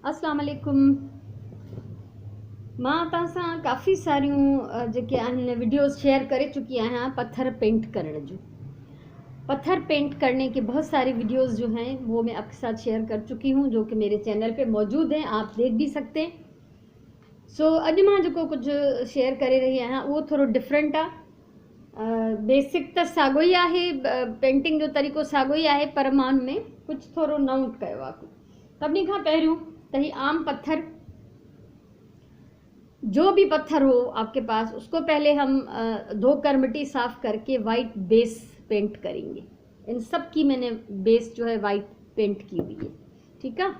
अस्सलाम वालेकुम। मां तव्हां सां काफ़ी सारियूं जेके आहिनि वीडियोस शेयर करे चुकी आहियां पत्थर पेंट करण जो। पत्थर पेंट करने के बहुत सारे वीडियोस जो हैं वो मैं आपके साथ शेयर कर चुकी हूं, जो कि मेरे चैनल पे मौजूद हैं, आप देख भी सकते हैं। अॼु मां जेको कुझु शेयर करे रही आहियां उहो थोरो डिफरेंट आहे। बेसिक त साॻियो ई आहे, पेंटिंग जो तरीक़ो साॻियो ई आहे, पर मां हुन में कुझु थोरो नओं कयो आहे। सभिनी खां पहिरियों त ही आम पत्थर, जो भी पत्थर हो आपके पास, उसको पहले हम धोकर मिट्टी साफ करके वाइट बेस पेंट करेंगे। इन सब की मैंने बेस जो है वाइट पेंट की हुई है, ठीक है।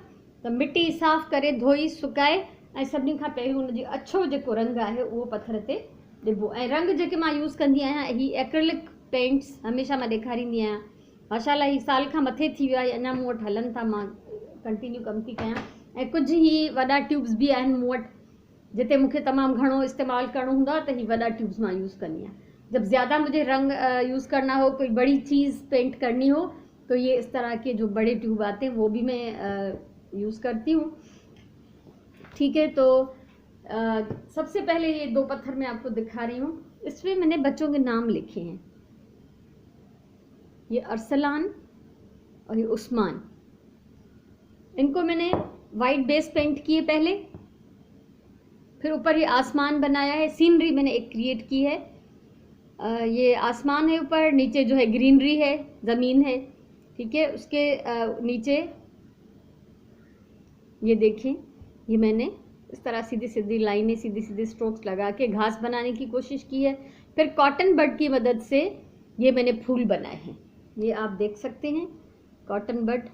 तो मिट्टी साफ करे, धोई, सुकाए ऐं सभिनी खां पहिरियों हुनजो अछो जेको रंग आहे उहो पत्थर ते ॾिबो। ऐं रंग जेके मां यूज़ कंदी आहियां, ही एक्रेलिक पेंट्स हमेशह मां ॾेखारींदी आहियां। माशाल्लाह ही साल खां मथे थी वियो आहे, अञा मूं वटि हलनि था, मां कंटिन्यू कमु थी कयां। ऐं कुझु ही वॾा ट्यूब्स बि आहिनि मूं वटि, जिते मूंखे तमामु घणो इस्तेमालु करणो हूंदो आहे त ही वॾा ट्यूब्स मां यूज़ कंदी आहियां। जब ज़्यादा मुझे रंग यूज़ करना हो, कोई बड़ी चीज़ पेंट करनी हो, तो ये इस तरह के जो बड़े ट्यूब आते हैं वो भी मैं यूज़ करती हूँ, ठीक है। तो सबसे पहले ये दो पत्थर मैं आपको दिखा रही हूँ। इसमें मैंने बच्चों के नाम लिखे हैं, ये अरसलान और ये उस्मान। इनको मैंने वाइट बेस पेंट किए पहले, फिर ऊपर ये आसमान बनाया है, सीनरी मैंने एक क्रिएट की है। ये आसमान है ऊपर, नीचे जो है ग्रीनरी है, ज़मीन है, ठीक है। उसके नीचे ये देखें, ये मैंने इस तरह सीधी सीधी लाइनें, सीधी सीधी स्ट्रोक्स लगा के घास बनाने की कोशिश की है। फिर कॉटन बड की मदद से ये मैंने फूल बनाए हैं, ये आप देख सकते हैं। कॉटन बड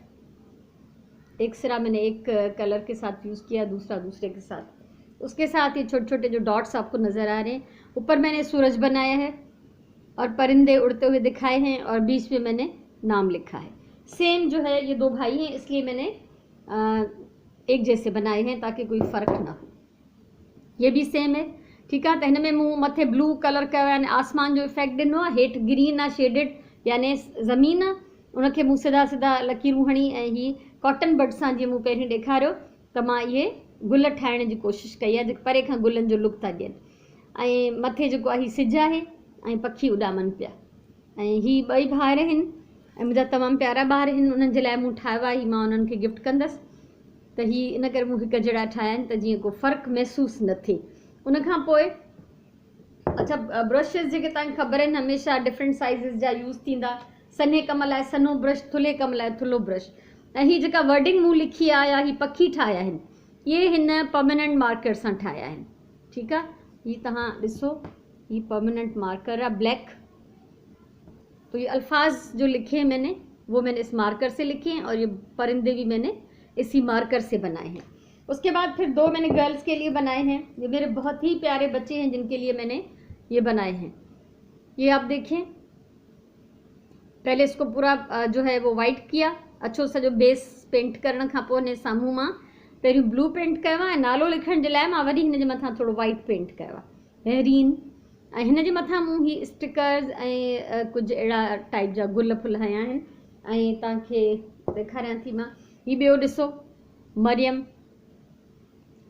एक सिरा मैंने एक कलर के साथ यूज़ किया, दूसरा दूसरे के साथ। उसके साथ ये छोटे छोटे जो डॉट्स आपको नज़र आ रहे हैं, ऊपर मैंने सूरज बनाया है और परिंदे उड़ते हुए दिखाए हैं, और बीच में मैंने नाम लिखा है। सेम जो है, ये दो भाई हैं इसलिए मैंने एक जैसे बनाए हैं ताकि कोई फ़र्क ना हो। ये भी सेम है, ठीक है। तो हिन में मूं मथे ब्लू कलर कयो आहे, यानी आसमान जो इफेक्ट ॾिनो आहे, हेठि ग्रीन आहे शेडेड, यानी ज़मीन आहे, उनखे मूं सिधा सिधा लकीरूं हणी ऐं ही कॉटन बड सां जीअं मूं पहिरीं ॾेखारियो त मां इहे गुल ठाहिण जी कोशिशि कई आहे, जेके परे खां गुलनि जो लुक था ॾियनि। ऐं मथे जेको आहे ही सिज आहे ऐं पखी उॾामनि पिया। ऐं ही ॿई भाउर आहिनि ऐं मुंहिंजा तमामु प्यारा ॿार आहिनि, उन्हनि जे लाइ मूं ठाहियो आहे, ही मां उन्हनि खे गिफ्ट कंदसि। त ही इन करे मूं हिकु जहिड़ा ठाहिया आहिनि त जीअं को फ़र्क़ु महसूसु न थिए। उनखां पोइ अच्छा, ब्रशिस जेके तव्हांखे ख़बर आहिनि हमेशह डिफरेंट साइज़िस जा यूज़ थींदा। सन्हे कम लाइ सन्हो ब्रश, थुल्हे कम लाइ थुल्हो ब्रश। ऐं ही जेका वर्डिंग मूं लिखी आहे या ही पखी ठाहिया आहिनि, ये हिन परमानेंट मार्कर सां ठाहिया आहिनि, ठीकु आहे। ही तव्हां ॾिसो, ही परमानेंट मार्कर आहे ब्लैक। तो ये अल्फाज जो लिखे हैं मैंने, वो मैंने इस मार्कर से लिखे हैं, और ये परिंदे भी मैंने इसी मार्कर से बनाए हैं। उसके बाद फिर दो मैंने गर्ल्स के लिए बनाए हैं, ये मेरे बहुत ही प्यारे बच्चे हैं जिनके लिए मैंने ये बनाए हैं। ये आप देखें, पहले इसको पूरा जो है वो वाइट किया, अच्छो सॼो बेस पेंट करण खां पोइ ने साम्हूं मां पहिरियों ब्लू पेंट कयो आहे, ऐं नालो लिखण जे लाइ मां वरी हिन जे मथां थोरो वाइट पेंट कयो आहे, बहिरीन। ऐं हिन जे मथां मूं ही स्टिकर्स ऐं कुझु अहिड़ा टाइप जा गुल फुल हया आहिनि। ऐं तव्हांखे ॾेखारियां थी मां, ही ॿियो ॾिसो, मरियम,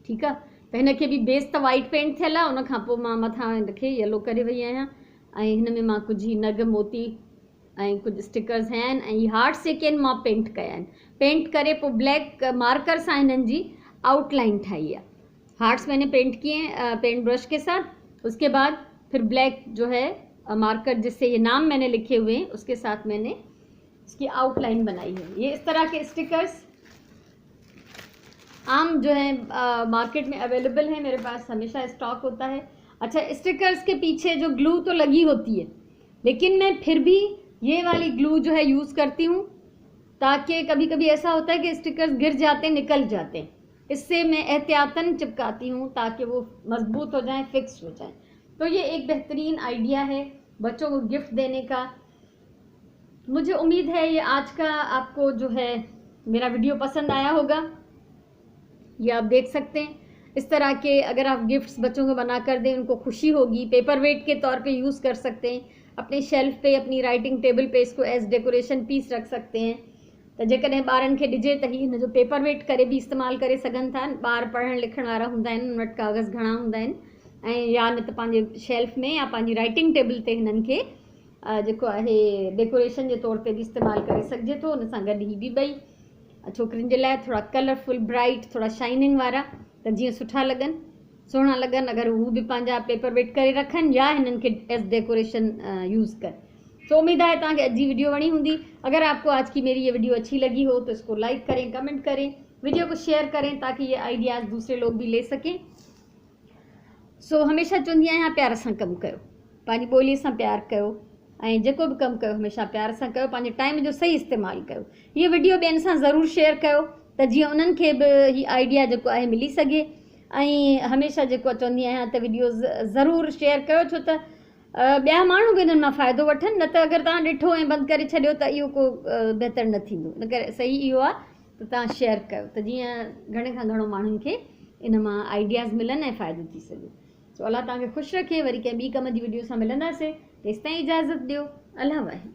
ठीकु आहे। त हिनखे बि बेस त वाइट पेंट थियल आहे, उनखां पोइ मां मथां हिनखे येलो करे वई आहियां। ऐं हिन में मां कुझु ही नग मोती ऐं कुझु स्टिकर्स हया आहिनि, ऐं ही हार्ट्स जेके आहिनि मां पेंट कया आहिनि। पेंट करे पोइ ब्लैक मार्कर सां हिननि जी आउटलाइन ठाही है। हार्ट्स मैंने पेंट किए पेंट ब्रश के साथ। उसके बाद फिर ब्लैक जो है मार्कर जिससे ये नाम मैंने लिखे हुए हैं, उसके साथ मैंने इसकी आउटलाइन बनाई है। ये इस तरह के स्टिकर्स आम जो है मार्केट में अवेलेबल है, मेरे पास हमेशा स्टॉक होता है। अच्छा, स्टिकर्स के पीछे जो ग्लू तो लगी होती है, लेकिन मैं फिर भी ये वाली ग्लू जो है यूज़ करती हूँ, ताकि कभी कभी ऐसा होता है कि स्टिकर्स गिर जाते, निकल जाते हैं। इससे मैं एहतियातन चिपकाती हूँ ताकि वो मजबूत हो जाएं, फिक्स हो जाएं। तो ये एक बेहतरीन आइडिया है बच्चों को गिफ्ट देने का। मुझे उम्मीद है ये आज का आपको जो है मेरा वीडियो पसंद आया होगा। ये आप देख सकते हैं, इस तरह के अगर आप गिफ्ट्स बच्चों को बना कर दें, उनको खुशी होगी। पेपर वेट के तौर पे यूज़ कर सकते हैं, अपने शेल्फ पे, अपनी राइटिंग टेबल पे इसको एज डेकोरेशन पीस रख सकते हैं। त जेकॾहिं ॿारनि खे ॾिजे त हीअ हिन जो पेपर वेट करे बि इस्तेमालु करे सघनि था। ॿार पढ़ण लिखण वारा हूंदा आहिनि, उन वटि कागज़ घणा हूंदा आहिनि ऐं या न त पंहिंजे शेल्फ में या पंहिंजी राइटिंग टेबल ते हिननि खे जेको आहे डेकोरेशन जे तौर ते बि इस्तेमालु करे सघिजे थो। हुन सां गॾु ही बि ॿई छोकिरियुनि जे लाइ थोरा कलरफुल ब्राइट थोरा शाइनिंग वारा, त जीअं सुठा लॻनि, सुहिणा लॻनि, अगरि हू बि पंहिंजा पेपर वेट करे रखनि या हिननि खे एज डेकोरेशन यूज़ कनि। तो उम्मीद है ताकि आज की वीडियो बनी होंगी। अगर आपको आज की मेरी ये वीडियो अच्छी लगी हो तो इसको लाइक करें, कमेंट करें, वीडियो को शेयर करें ताकि ये आइडियाज़ दूसरे लोग भी ले सकें। सो हमेशा चवंदी आहियां प्यार सां कमु कयो, पंहिंजी ॿोलीअ सां प्यार कयो ऐं जेको बि कमु कयो हमेशा प्यार सां कयो, पंहिंजे टाइम जो सही इस्तेमालु कयो। ये वीडियो ॿियनि सां ज़रूरु शेयर कयो त जीअं उन्हनि खे बि ही आइडिया जेको आहे मिली सघे। ऐं हमेशा जेको चवंदी आहियां त वीडियो ज़रूरु शेयर कयो, छो त ॿिया माण्हू बि हिननि मां फ़ाइदो वठनि। न त अगरि तव्हां ॾिठो ऐं बंदि करे छॾियो त इहो को बहितर न थींदो। इन करे सही इहो आहे त तव्हां शेयर कयो त जीअं घणे खां घणो माण्हुनि खे इन मां आइडियाज़ मिलनि ऐं फ़ाइदो थी सघे। सो अलाह तव्हांखे ख़ुशि रखे। वरी कंहिं ॿी कम जी वीडियो सां मिलंदासीं। तेसिताईं इजाज़त ॾियो। अल्लाह वाहे।